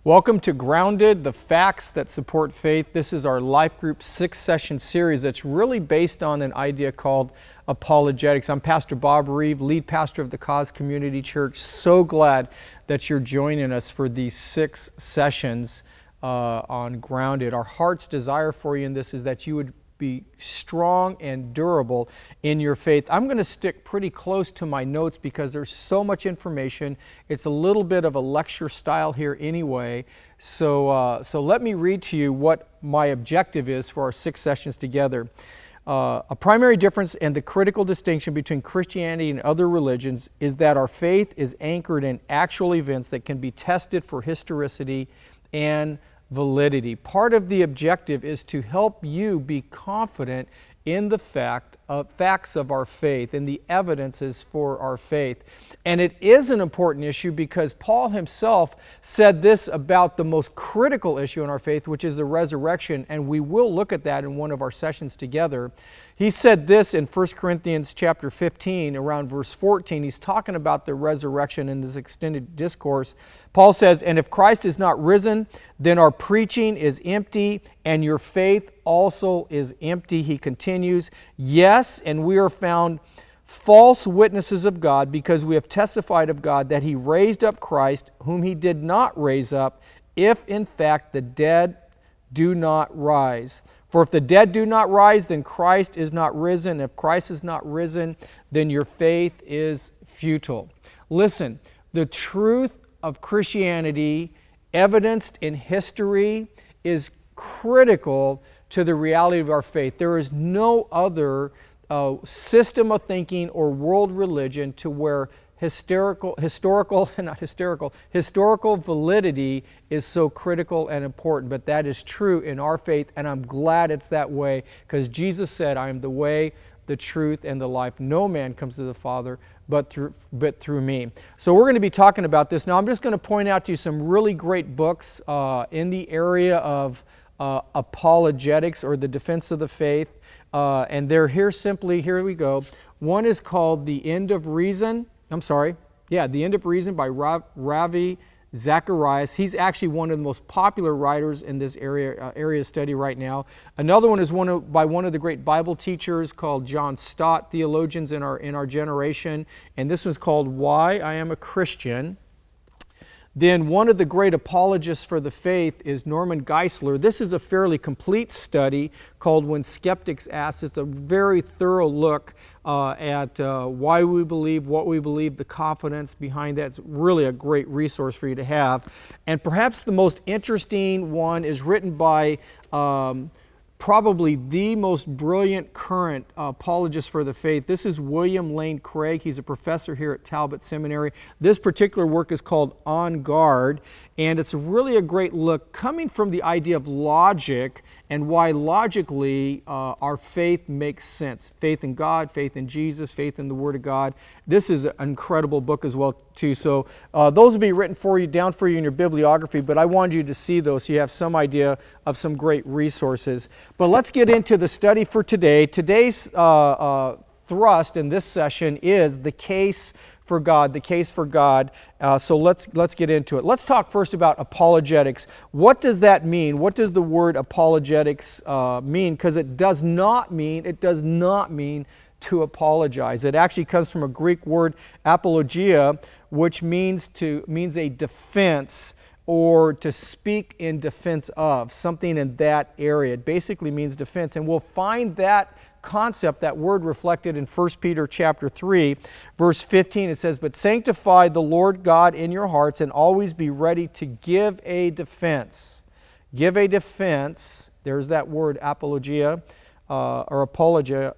Welcome to Grounded, the facts that support faith. This is our life group 6-session series that's really based on an idea called apologetics. I'm Pastor Bob Reeve, lead pastor of the Cause Community Church. So glad that you're joining us for these 6 sessions on Grounded. Our heart's desire for you in this is that you would be strong and durable in your faith. I'm going to stick pretty close to my notes because there's so much information. It's a little bit of a lecture style here anyway. So let me read to you what my objective is for our 6 sessions together. A primary difference and the critical distinction between Christianity and other religions is that our faith is anchored in actual events that can be tested for historicity and validity. Part of the objective is to help you be confident in the facts of our faith and the evidences for our faith. And it is an important issue because Paul himself said this about the most critical issue in our faith, which is the resurrection, and we will look at that in one of our sessions together. He said this in 1 Corinthians chapter 15, around verse 14. He's talking about the resurrection in this extended discourse. Paul says, "And if Christ is not risen, then our preaching is empty, and your faith also is empty." He continues, "Yes, and we are found false witnesses of God, because we have testified of God that He raised up Christ, whom He did not raise up, if in fact the dead do not rise. For if the dead do not rise, then Christ is not risen. If Christ is not risen, then your faith is futile." Listen, the truth of Christianity, evidenced in history, is critical to the reality of our faith. There is no other system of thinking or world religion to where historical validity is so critical and important. But that is true in our faith, and I'm glad it's that way, because Jesus said, "I am the way, the truth, and the life. No man comes to the Father but through me." So we're going to be talking about this. Now I'm just going to point out to you some really great books in the area of apologetics, or the defense of the faith. And they're here simply, here we go. One is called The End of Reason. The End of Reason by Ravi Zacharias. He's actually one of the most popular writers in this area of study right now. Another one is by one of the great Bible teachers called John Stott, theologians in our generation. And this one's called Why I Am a Christian. Then one of the great apologists for the faith is Norman Geisler. This is a fairly complete study called When Skeptics Ask. It's a very thorough look at why we believe, what we believe, the confidence behind that. It's really a great resource for you to have. And perhaps the most interesting one is written by probably the most brilliant current apologist for the faith. This is William Lane Craig. He's a professor here at Talbot Seminary. This particular work is called On Guard, and it's really a great look coming from the idea of logic and why logically our faith makes sense. Faith in God, faith in Jesus, faith in the Word of God. This is an incredible book as well too. So those will be written for you, down for you in your bibliography, but I wanted you to see those so you have some idea of some great resources. But let's get into the study for today. Today's thrust in this session is the case for God, the case for God. So let's get into it. Let's talk first about apologetics. What does that mean? What does the word apologetics mean? Because it does not mean to apologize. It actually comes from a Greek word, apologia, which means a defense, or to speak in defense of, something in that area. It basically means defense. And we'll find that concept, that word, reflected in 1 Peter chapter 3, verse 15. It says, "But sanctify the Lord God in your hearts, and always be ready to give a defense." Give a defense. There's that word, apologia, or apologia,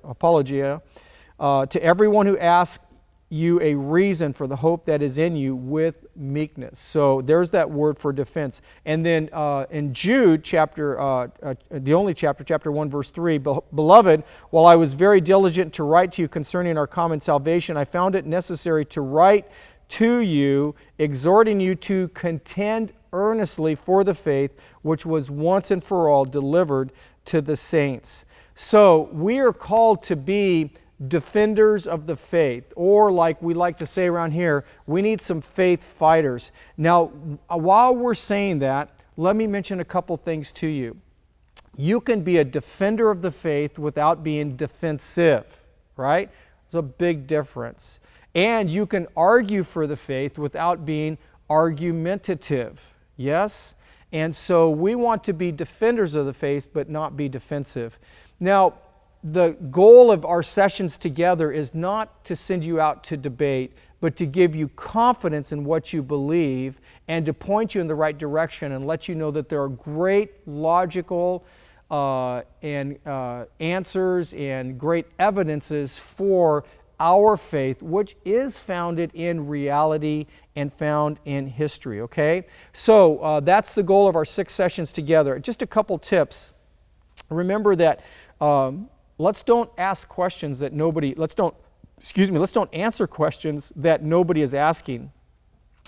to everyone who asks you a reason for the hope that is in you with meekness. So there's that word for defense. And then in Jude chapter, the only chapter, chapter 1, verse 3, "Beloved, while I was very diligent to write to you concerning our common salvation, I found it necessary to write to you, exhorting you to contend earnestly for the faith which was once and for all delivered to the saints." So we are called to be defenders of the faith, or like we like to say around here, we need some faith fighters. Now, while we're saying that, let me mention a couple things to you. You can be a defender of the faith without being defensive, right? There's a big difference. And you can argue for the faith without being argumentative, yes? And so we want to be defenders of the faith, but not be defensive. Now, the goal of our sessions together is not to send you out to debate, but to give you confidence in what you believe and to point you in the right direction and let you know that there are great logical answers and great evidences for our faith, which is founded in reality and found in history, okay? So that's the goal of our 6 sessions together. Just a couple tips. Remember that let's don't ask questions that nobody, let's don't answer questions that nobody is asking.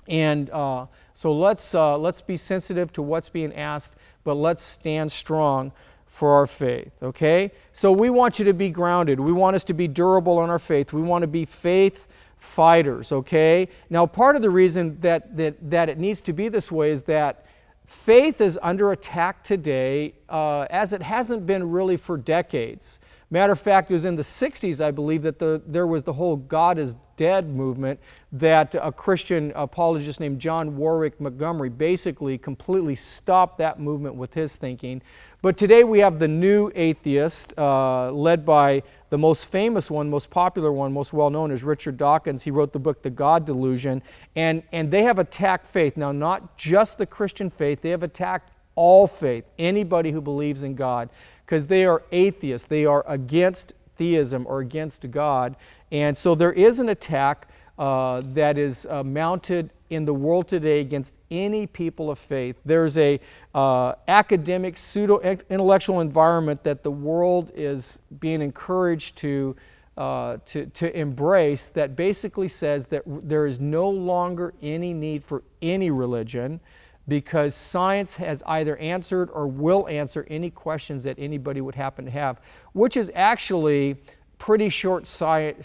And so let's be sensitive to what's being asked, but let's stand strong for our faith, okay? So we want you to be grounded. We want us to be durable in our faith. We want to be faith fighters, okay? Now, part of the reason that it needs to be this way is that faith is under attack today as it hasn't been really for decades. Matter of fact, it was in the 60s, I believe, that there was the whole God is dead movement that a Christian apologist named John Warwick Montgomery basically completely stopped that movement with his thinking. But today we have the new atheist led by the most famous one, most popular one, most well-known is Richard Dawkins. He wrote the book, The God Delusion, and they have attacked faith. Now, not just the Christian faith, they have attacked all faith, anybody who believes in God, because they are atheists. They are against theism or against God. And so there is an attack that is mounted in the world today against any people of faith. There's a academic, pseudo-intellectual environment that the world is being encouraged to embrace that basically says that there is no longer any need for any religion, because science has either answered or will answer any questions that anybody would happen to have, which is actually pretty short-sighted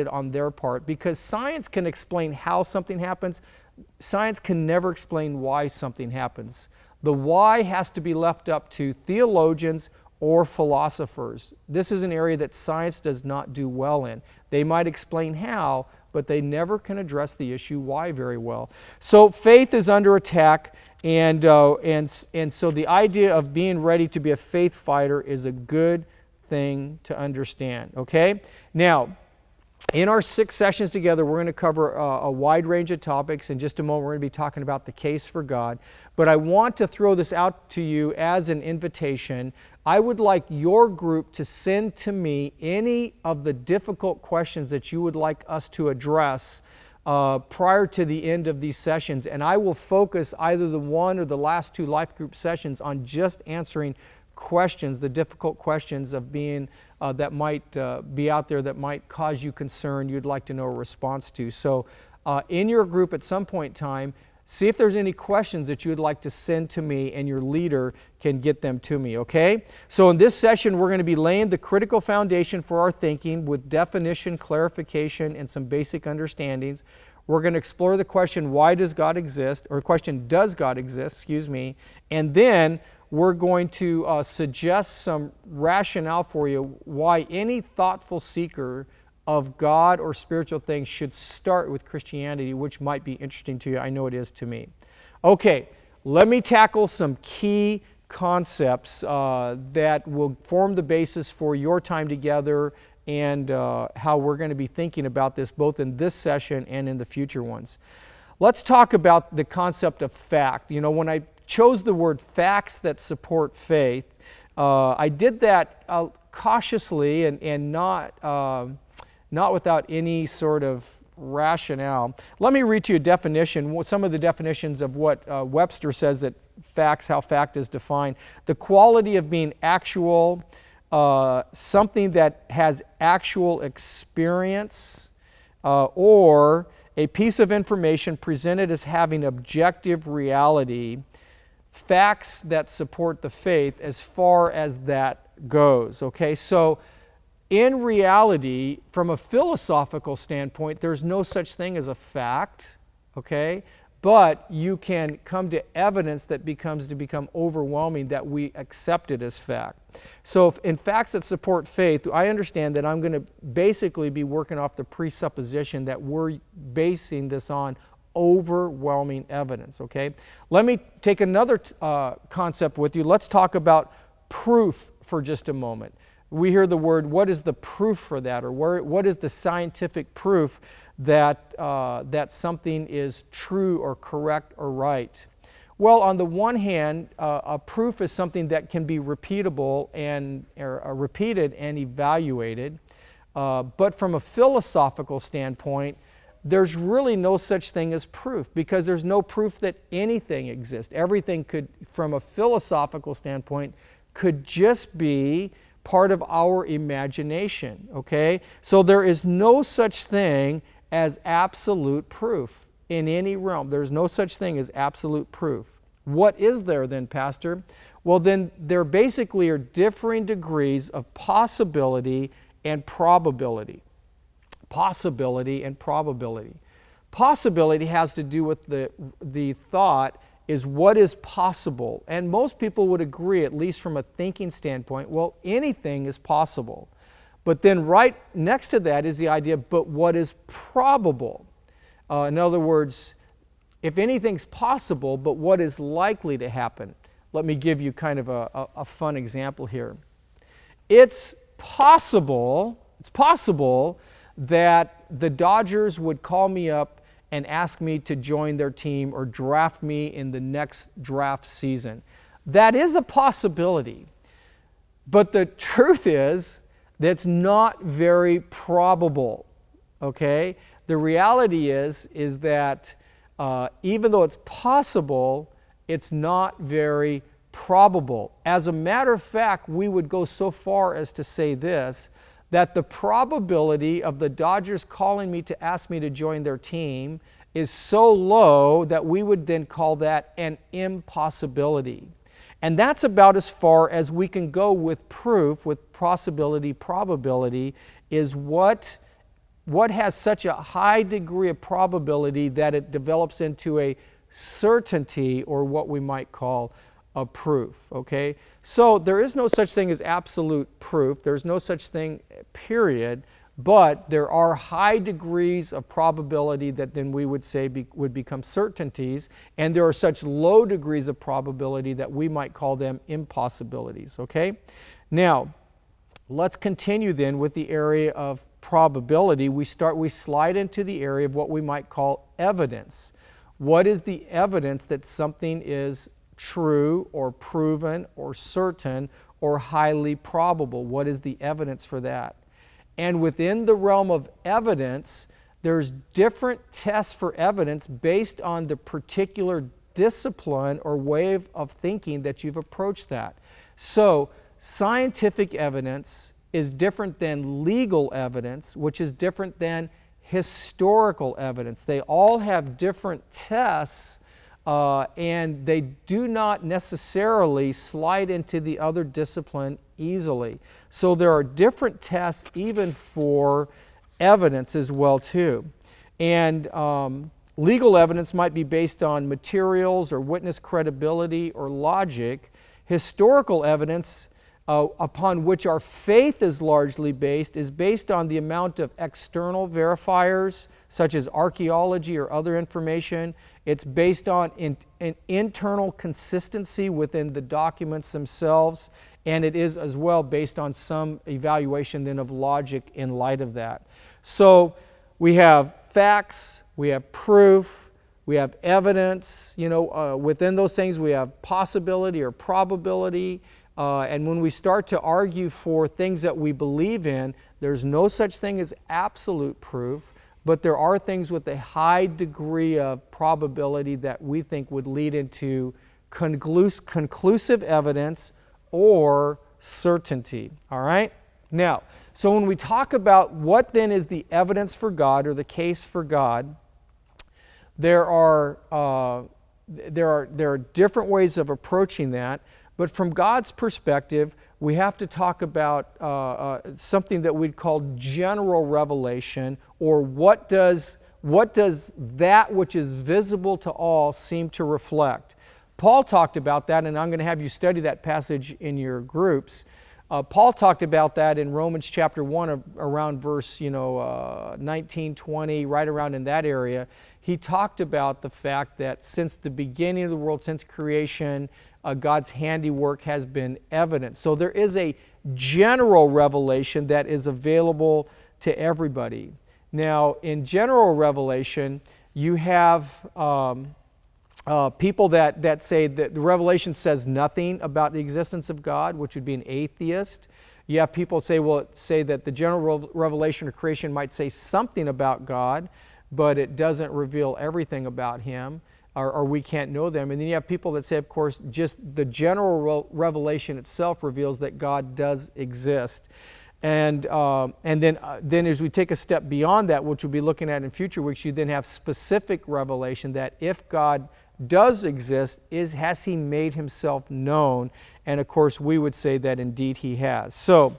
on their part, because science can explain how something happens. Science can never explain why something happens. The why has to be left up to theologians or philosophers. This is an area that science does not do well in. They might explain how, but they never can address the issue why very well. So faith is under attack, and so the idea of being ready to be a faith fighter is a good thing to understand, okay? Now, in our 6 sessions together, we're going to cover a wide range of topics. In just a moment, we're going to be talking about the case for God. But I want to throw this out to you as an invitation. I would like your group to send to me any of the difficult questions that you would like us to address prior to the end of these sessions. And I will focus either the one or the last 2 life group sessions on just answering questions, the difficult questions of being that might be out there that might cause you concern, you'd like to know a response to. So in your group at some point in time, see if there's any questions that you would like to send to me, and your leader can get them to me, okay? So in this session, we're going to be laying the critical foundation for our thinking with definition, clarification, and some basic understandings. We're going to explore the question, why does God exist? Or question, does God exist? Excuse me. And then we're going to suggest some rationale for you why any thoughtful seeker of God or spiritual things should start with Christianity, which might be interesting to you. I know it is to me. Okay, let me tackle some key concepts that will form the basis for your time together and how we're going to be thinking about this both in this session and in the future ones. Let's talk about the concept of fact. You know, when I chose the word facts that support faith, I did that cautiously and not without any sort of rationale. Let me read to you a definition, some of the definitions of what Webster says that facts, how fact is defined. The quality of being actual, something that has actual experience, or a piece of information presented as having objective reality, facts that support the faith as far as that goes. Okay, so In reality, from a philosophical standpoint, there's no such thing as a fact, okay? But you can come to evidence that become overwhelming that we accept it as fact. So in facts that support faith, I understand that I'm going to basically be working off the presupposition that we're basing this on overwhelming evidence, okay? Let me take another concept with you. Let's talk about proof for just a moment. We hear the word, what is the proof for that? Or what is the scientific proof that something is true or correct or right? Well, on the one hand, a proof is something that can be repeatable and repeated and evaluated. But from a philosophical standpoint, there's really no such thing as proof, because there's no proof that anything exists. Everything could, from a philosophical standpoint, could just be part of our imagination, okay? So there is no such thing as absolute proof in any realm. There's no such thing as absolute proof. What is there then, Pastor? Well, then there basically are differing degrees of possibility and probability. Possibility and probability. Possibility has to do with the thought is what is possible. And most people would agree, at least from a thinking standpoint, well, anything is possible. But then right next to that is the idea, but what is probable? In other words, if anything's possible, but what is likely to happen? Let me give you kind of a fun example here. It's possible that the Dodgers would call me up and ask me to join their team or draft me in the next draft season. That is a possibility. But the truth is, that's not very probable, okay? The reality is that even though it's possible, it's not very probable. As a matter of fact, we would go so far as to say this, that the probability of the Dodgers calling me to ask me to join their team is so low that we would then call that an impossibility. And that's about as far as we can go with proof, with possibility, probability, is what has such a high degree of probability that it develops into a certainty, or what we might call a proof, okay? So there is no such thing as absolute proof. There's no such thing, period. But there are high degrees of probability that then we would say would become certainties. And there are such low degrees of probability that we might call them impossibilities, okay? Now, let's continue then with the area of probability. We slide into the area of what we might call evidence. What is the evidence that something is true or proven or certain or highly probable? What is the evidence for that? And within the realm of evidence, there's different tests for evidence based on the particular discipline or way of thinking that you've approached that. So scientific evidence is different than legal evidence, which is different than historical evidence. They all have different tests, and they do not necessarily slide into the other discipline easily. So there are different tests even for evidence as well too. And legal evidence might be based on materials or witness credibility or logic. Historical evidence upon which our faith is largely based is based on the amount of external verifiers such as archaeology or other information. It's based on an internal consistency within the documents themselves, and it is as well based on some evaluation then of logic in light of that. So we have facts, we have proof, we have evidence. Within those things we have possibility or probability. And when we start to argue for things that we believe in, there's no such thing as absolute proof, but there are things with a high degree of probability that we think would lead into conclusive evidence or certainty. All right? Now, so when we talk about what then is the evidence for God or the case for God, there are different ways of approaching that. But from God's perspective, we have to talk about something that we'd call general revelation, or what does that which is visible to all seem to reflect. Paul talked about that, and I'm going to have you study that passage in your groups. Paul talked about that in Romans chapter 1, around verse 19, 20, right around in that area. He talked about the fact that since the beginning of the world, since creation, God's handiwork has been evident. So there is a general revelation that is available to everybody. Now, in general revelation, you have people that say that the revelation says nothing about the existence of God, which would be an atheist. You have people say that the general revelation of creation might say something about God, but it doesn't reveal everything about Him, or we can't know them. And then you have people that say, of course, just the general revelation itself reveals that God does exist. And then as we take a step beyond that, which we'll be looking at in future weeks, you then have specific revelation that if God does exist, has He made Himself known? And of course, we would say that indeed He has. So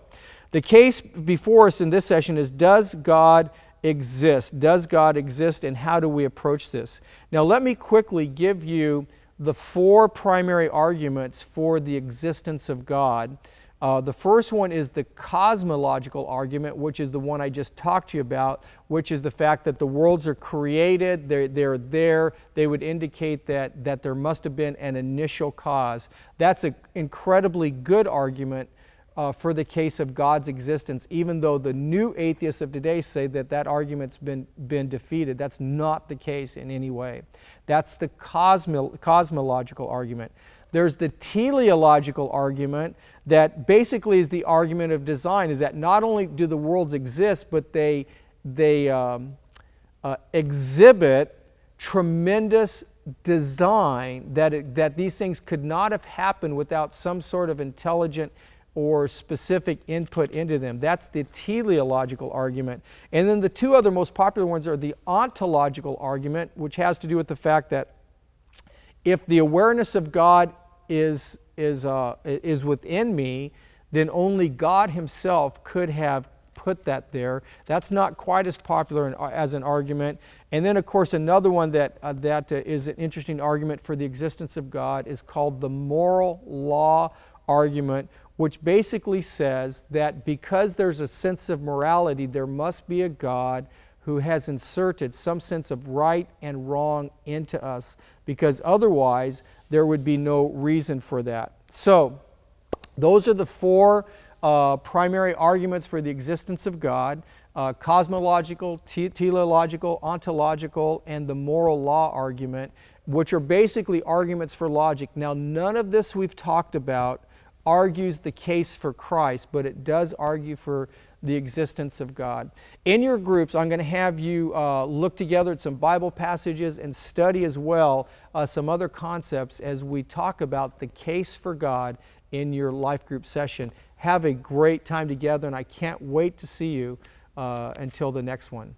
the case before us in this session is, does God exist? Does God exist, and how do we approach this? Now let me quickly give you the 4 primary arguments for the existence of God. The first one is the cosmological argument, which is the one I just talked to you about, which is the fact that the worlds are created, they're there, they would indicate that there must have been an initial cause. That's an incredibly good argument for the case of God's existence, even though the new atheists of today say that argument's been defeated. That's not the case in any way. That's the cosmological argument. There's the teleological argument that basically is the argument of design, is that not only do the worlds exist, but they exhibit tremendous design, that these things could not have happened without some sort of intelligent or specific input into them. That's the teleological argument. And then the 2 other most popular ones are the ontological argument, which has to do with the fact that if the awareness of God is within me, then only God Himself could have put that there. That's not quite as popular as an argument. And then, of course, another one that is an interesting argument for the existence of God is called the moral law argument, which basically says that because there's a sense of morality, there must be a God who has inserted some sense of right and wrong into us, because otherwise there would be no reason for that. So those are the 4 primary arguments for the existence of God: cosmological, teleological, ontological, and the moral law argument, which are basically arguments for logic. Now, none of this we've talked about argues the case for Christ, but it does argue for the existence of God. In your groups, I'm going to have you look together at some Bible passages and study as well some other concepts as we talk about the case for God in your life group session. Have a great time together, and I can't wait to see you until the next one.